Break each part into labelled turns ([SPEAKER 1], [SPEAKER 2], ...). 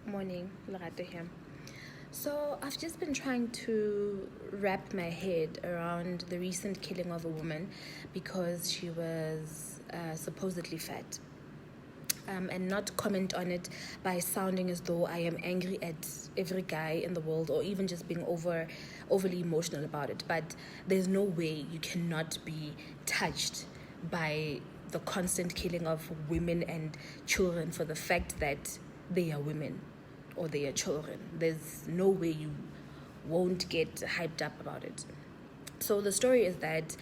[SPEAKER 1] Morning, Lerato here. So I've just been trying to wrap my head around the recent killing of a woman because she was supposedly fat. And not comment on it by sounding as though I am angry at every guy in the world or even just being overly emotional about it. But there's no way you cannot be touched by the constant killing of women and children for the fact that they are women or they are children. There's no way you won't get hyped up about it. So the story is that,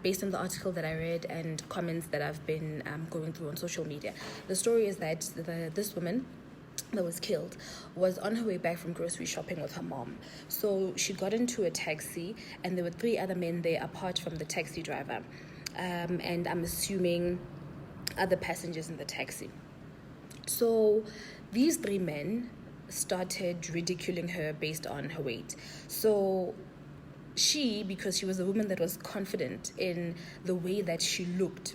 [SPEAKER 1] based on the article that I read and comments that I've been going through on social media, the story is that this woman that was killed was on her way back from grocery shopping with her mom. So she got into a taxi, and there were 3 other men there apart from the taxi driver, and I'm assuming other passengers in the taxi. So these 3 men started ridiculing her based on her weight. So she, because she was a woman that was confident in the way that she looked,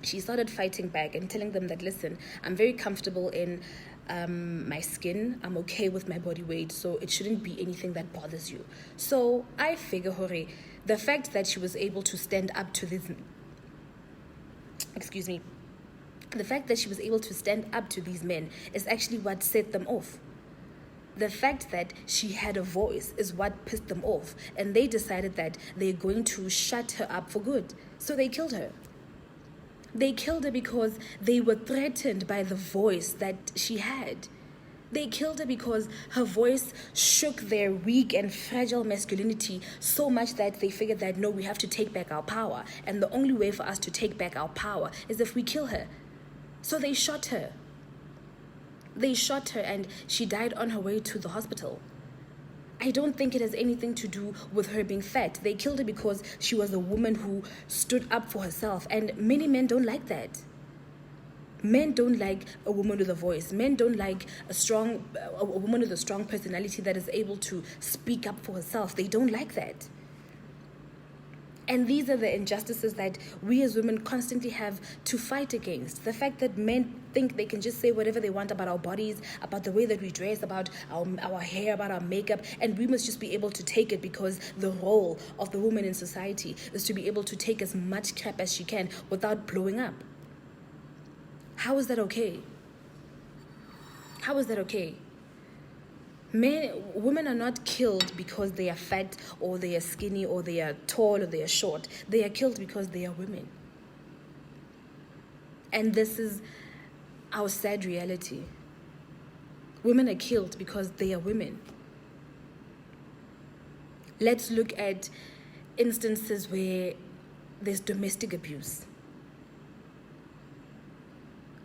[SPEAKER 1] she started fighting back and telling them that, listen, I'm very comfortable in my skin. I'm okay with my body weight, so it shouldn't be anything that bothers you. So I figure, Hore, the fact that she was able to stand up to this, the fact that she was able to stand up to these men is actually what set them off. The fact that she had a voice is what pissed them off, and they decided that they're going to shut her up for good. So they killed her. They killed her because they were threatened by the voice that she had. They killed her because her voice shook their weak and fragile masculinity so much that they figured that, no, we have to take back our power. And the only way for us to take back our power is if we kill her. So they shot her. They shot her and she died on her way to the hospital. I don't think it has anything to do with her being fat. They killed her because she was a woman who stood up for herself. And many men don't like that. Men don't like a woman with a voice. Men don't like a woman with a strong personality that is able to speak up for herself. They don't like that. And these are the injustices that we as women constantly have to fight against. The fact that men think they can just say whatever they want about our bodies, about the way that we dress, about our hair, about our makeup, and we must just be able to take it because the role of the woman in society is to be able to take as much crap as she can without blowing up. How is that okay? How is that okay? Women are not killed because they are fat or they are skinny or they are tall or they are short. They are killed because they are women. And this is our sad reality. Women are killed because they are women. Let's look at instances where there's domestic abuse.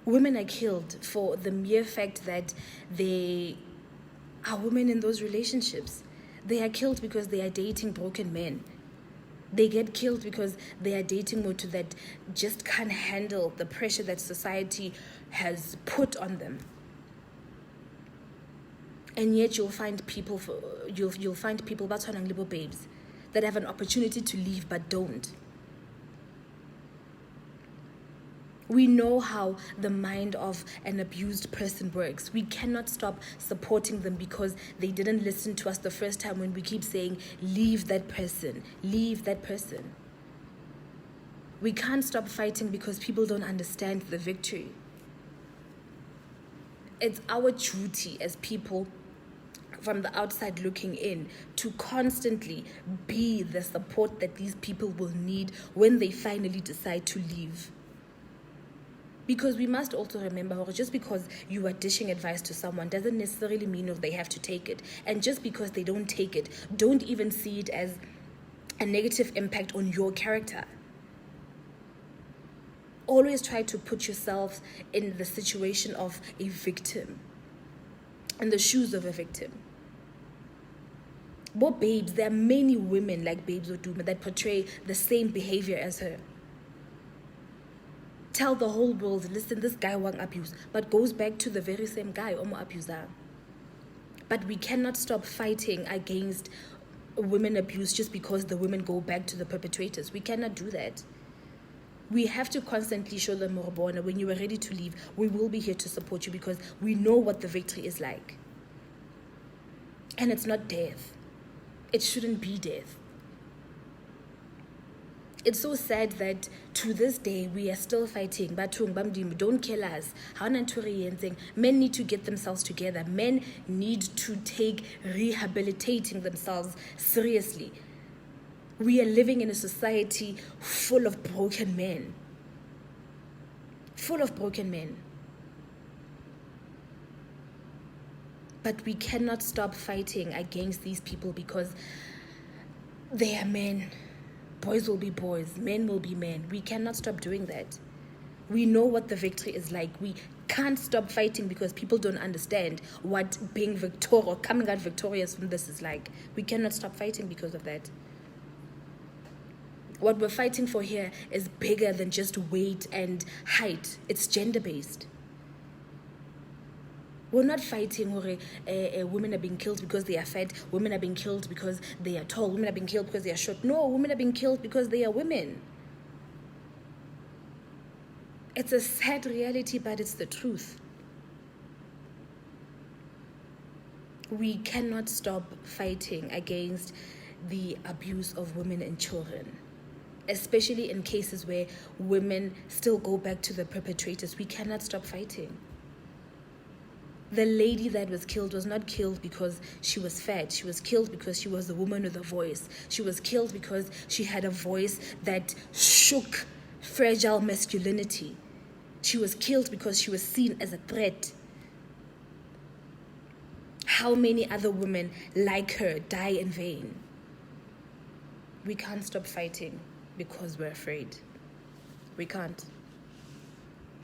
[SPEAKER 1] Women are killed for the mere fact that they are women in those relationships. They are killed because they are dating broken men. They get killed because they are dating motu that just can't handle the pressure that society has put on them. And yet you'll find people but little babes that have an opportunity to leave but don't. We know how the mind of an abused person works. We cannot stop supporting them because they didn't listen to us the first time when we keep saying, leave that person, leave that person. We can't stop fighting because people don't understand the victory. It's our duty as people from the outside looking in to constantly be the support that these people will need when they finally decide to leave. Because we must also remember, just because you are dishing advice to someone doesn't necessarily mean they have to take it. And just because they don't take it, don't even see it as a negative impact on your character. Always try to put yourself in the situation of a victim, in the shoes of a victim. But babes, there are many women like Babes Wodumo that portray the same behavior as her. Tell the whole world, listen, this guy won't abuse, but goes back to the very same guy, Omo abuser. But we cannot stop fighting against women abuse just because the women go back to the perpetrators. We cannot do that. We have to constantly show them, Morobona, when you are ready to leave, we will be here to support you because we know what the victory is like. And it's not death. It shouldn't be death. It's so sad that to this day we are still fighting. Batung bamdim, don't kill us. Men need to get themselves together. Men need to take rehabilitating themselves seriously. We are living in a society full of broken men. Full of broken men. But we cannot stop fighting against these people because they are men. Boys will be boys. Men will be men. We cannot stop doing that. We know what the victory is like. We can't stop fighting because people don't understand what being victorious or coming out victorious from this is like. We cannot stop fighting because of that. What we're fighting for here is bigger than just weight and height. It's gender-based. We're not fighting where women are being killed because they are fat. Women are being killed because they are tall. Women are being killed because they are short. No, women are being killed because they are women. It's a sad reality, but it's the truth. We cannot stop fighting against the abuse of women and children, especially in cases where women still go back to the perpetrators. We cannot stop fighting. The lady that was killed was not killed because she was fat. She was killed because she was a woman with a voice. She was killed because she had a voice that shook fragile masculinity. She was killed because she was seen as a threat. How many other women like her die in vain? We can't stop fighting because we're afraid. We can't.